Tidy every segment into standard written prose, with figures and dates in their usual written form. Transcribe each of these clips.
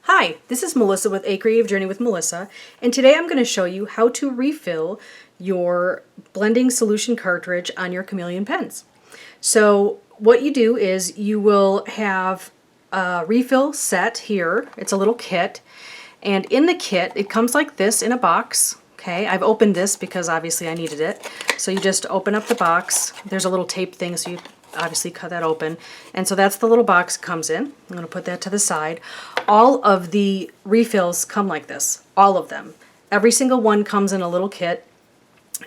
Hi, this is Melissa with A Creative Journey with Melissa, and today I'm going to show you how to refill your blending solution cartridge on your Chameleon pens. So what you do is you will have a refill set here. It's a little kit, and in the kit it comes like this in a box. Okay, I've opened this because obviously I needed it. So you just open up the box. There's a little tape thing, so you obviously cut that open. And so that's the little box it comes in. I'm going to put that to the side. All of the refills come like this. All of them. Every single one comes in a little kit,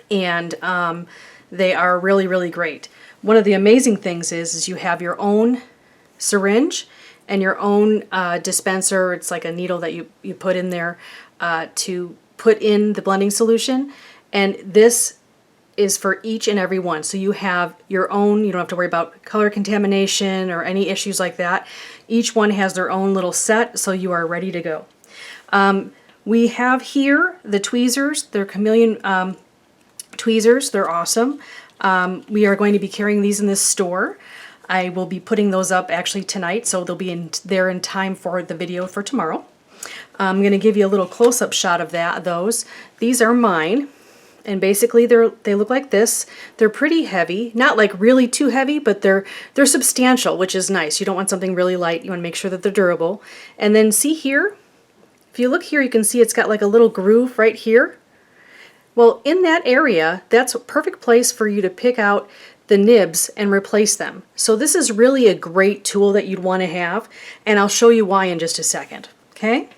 and they are really, really great. One of the amazing things is you have your own syringe and your own dispenser. It's like a needle that you put in there to put in the blending solution, and this is for each and every one. So you have your own, you don't have to worry about color contamination or any issues like that. Each one has their own little set, so you are ready to go. We have here the tweezers. They're Chameleon tweezers. They're awesome. We are going to be carrying these in this store. I will be putting those up actually tonight, so they'll be there in time for the video for tomorrow. I'm going to give you a little close-up shot of those. These are mine, and basically they look like this. They're pretty heavy, not like really too heavy, but they're substantial, which is nice. You don't want something really light. You want to make sure that they're durable. And then see here, if you look here, you can see it's got like a little groove right here. Well, in that area, that's a perfect place for you to pick out the nibs and replace them. So this is really a great tool that you'd want to have, and I'll show you why in just a second. Okay?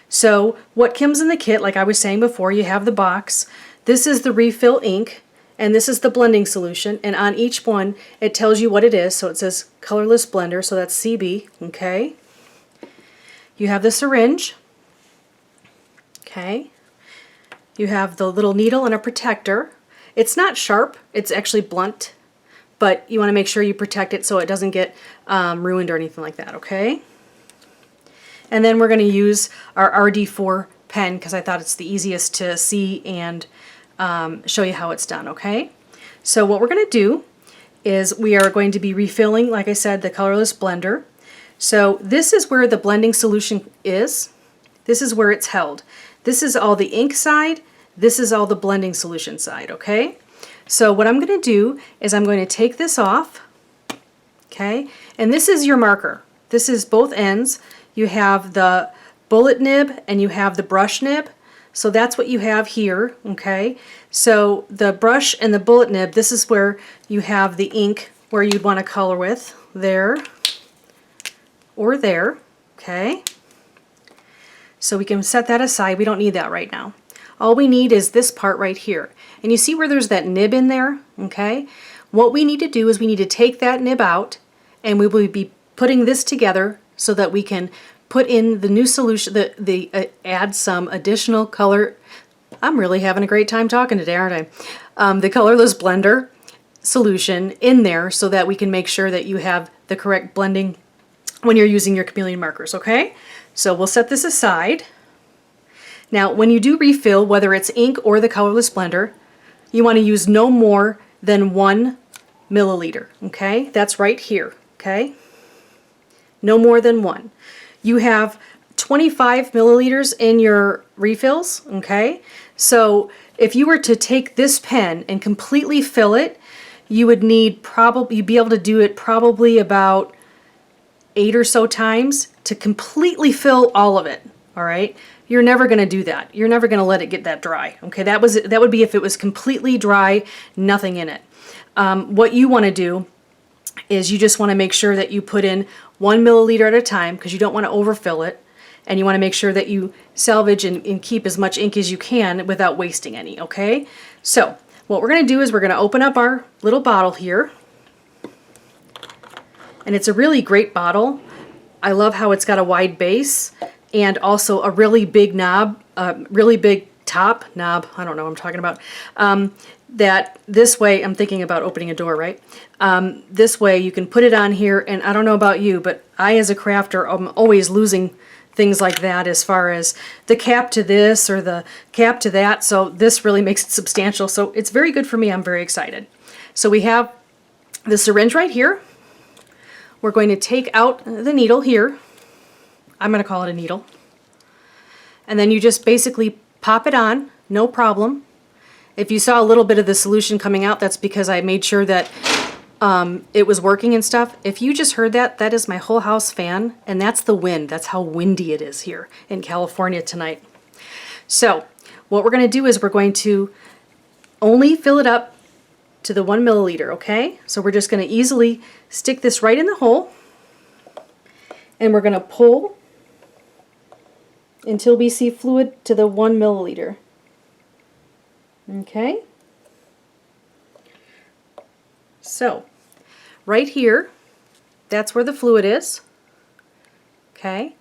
So what comes in the kit, like I was saying before, you have the box. This is the refill ink, and this is the blending solution, and on each one it tells you what it is. So it says Colorless Blender, so that's CB. Okay? You have the syringe. Okay? You have the little needle and a protector. It's not sharp, it's actually blunt, but you want to make sure you protect it so it doesn't get ruined or anything like that, okay? And then we're going to use our RD4 pen because I thought it's the easiest to see and show you how it's done, okay? So what we're going to do is we are going to be refilling, like I said, the Colorless Blender. So this is where the blending solution is. This is where it's held. This is all the ink side. This is all the blending solution side, okay? So what I'm going to do is I'm going to take this off, okay? And this is your marker. This is both ends. You have the bullet nib and you have the brush nib. So that's what you have here, okay? So the brush and the bullet nib, this is where you have the ink where you'd want to color with, there or there, okay? So we can set that aside. We don't need that right now. All we need is this part right here. And you see where there's that nib in there, okay? What we need to do is we need to take that nib out, and we will be putting this together so that we can put in the new solution, add some additional color. I'm really having a great time talking today, aren't I? The Colorless Blender solution in there so that we can make sure that you have the correct blending when you're using your Chameleon markers, okay? So we'll set this aside. Now, when you do refill, whether it's ink or the Colorless Blender, you want to use no more than 1 milliliter, okay? That's right here, okay? No more than 1. You have 25 milliliters in your refills, okay? So if you were to take this pen and completely fill it, you would need you'd be able to do it probably about 8 or so times to completely fill all of it, all right? You're never going to do that. You're never going to let it get that dry, okay? That would be if it was completely dry, nothing in it. What you want to do is you just want to make sure that you put in 1 milliliter at a time because you don't want to overfill it, and you want to make sure that you salvage and keep as much ink as you can without wasting any, okay? So what we're going to do is we're going to open up our little bottle here, and it's a really great bottle. I love how it's got a wide base and also a really big knob, really big top knob, I don't know what I'm talking about, that this way, I'm thinking about opening a door, right? This way you can put it on here, and I don't know about you, but I as a crafter, I'm always losing things like that as far as the cap to this or the cap to that, so this really makes it substantial, so it's very good for me. I'm very excited. So we have the syringe right here. We're going to take out the needle here. I'm going to call it a needle. And then you just basically pop it on, no problem. If you saw a little bit of the solution coming out, that's because I made sure that it was working and stuff. If you just heard that, that is my whole house fan, and that's the wind. That's how windy it is here in California tonight. So what we're going to do is we're going to only fill it up to the 1 milliliter, okay? So we're just going to easily stick this right in the hole, and we're going to pull until we see fluid to the 1 milliliter. Okay? So, right here, that's where the fluid is. Okay?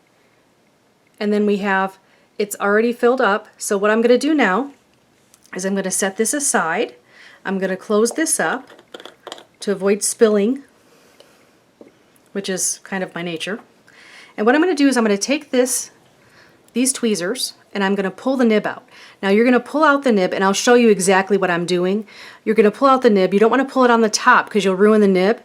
And then we have, it's already filled up. So what I'm going to do now is I'm going to set this aside. I'm going to close this up to avoid spilling, which is kind of my nature. And what I'm going to do is I'm going to take these tweezers, and I'm going to pull the nib out. Now you're going to pull out the nib, and I'll show you exactly what I'm doing. You're going to pull out the nib. You don't want to pull it on the top because you'll ruin the nib.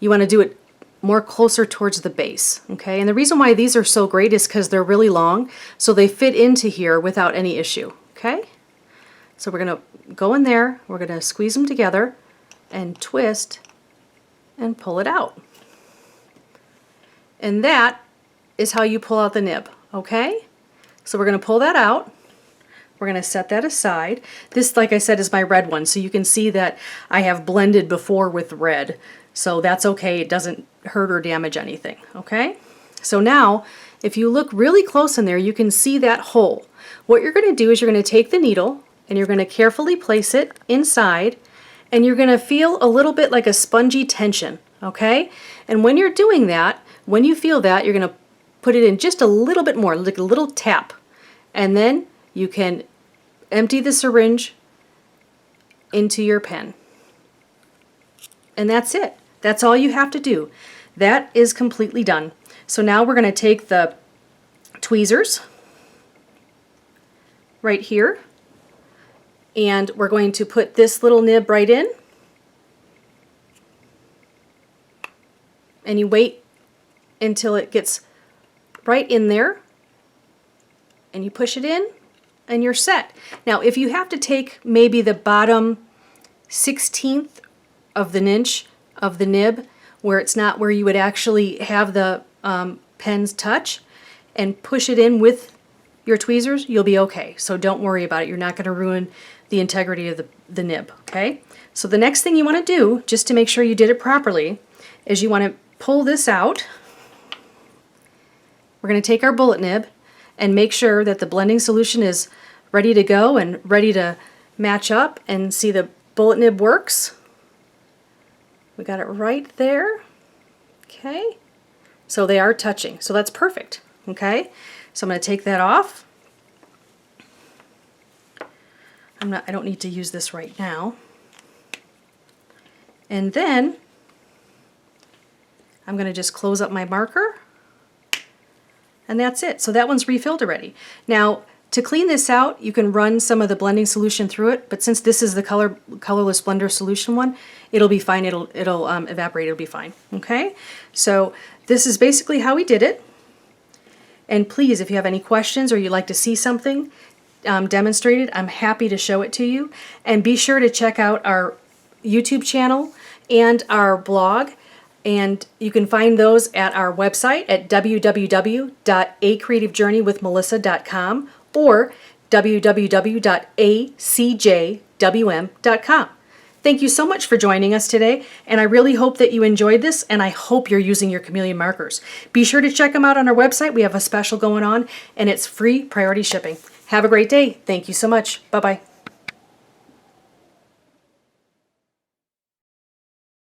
You want to do it more closer towards the base, okay? And the reason why these are so great is because they're really long, so they fit into here without any issue, okay? So we're going to go in there, we're going to squeeze them together and twist and pull it out. And that is how you pull out the nib, okay? So we're going to pull that out. We're going to set that aside. This, like I said, is my red one, so you can see that I have blended before with red. So that's okay. It doesn't hurt or damage anything, okay? So now, if you look really close in there, you can see that hole. What you're going to do is you're going to take the needle and you're going to carefully place it inside, and you're going to feel a little bit like a spongy tension, okay? And when you're doing that, when you feel that, you're going to put it in just a little bit more, like a little tap. And then you can empty the syringe into your pen. And that's it. That's all you have to do. That is completely done. So now we're going to take the tweezers right here, and we're going to put this little nib right in. And you wait until it gets right in there, and you push it in, and you're set. Now, if you have to take maybe the bottom 1/16 of an inch of the nib, where it's not where you would actually have the pens touch, and push it in with your tweezers, you'll be okay. So don't worry about it. You're not going to ruin the integrity of the nib, okay? So the next thing you want to do, just to make sure you did it properly, is you want to pull this out. We're going to take our bullet nib and make sure that the blending solution is ready to go and ready to match up, and see the bullet nib works. We got it right there. Okay. So they are touching. So that's perfect. Okay. So I'm going to take that off. I don't need to use this right now. And then I'm going to just close up my marker. And that's it. So that one's refilled already. Now, to clean this out, you can run some of the blending solution through it, but since this is the Colorless Blender Solution one, it'll be fine. It'll evaporate. It'll be fine. Okay? So this is basically how we did it. And please, if you have any questions or you'd like to see something demonstrated, I'm happy to show it to you. And be sure to check out our YouTube channel and our blog. And you can find those at our website at www.acreativejourneywithmelissa.com or www.acjwm.com. Thank you so much for joining us today, and I really hope that you enjoyed this, and I hope you're using your Chameleon markers. Be sure to check them out on our website. We have a special going on, and it's free priority shipping. Have a great day. Thank you so much. Bye-bye.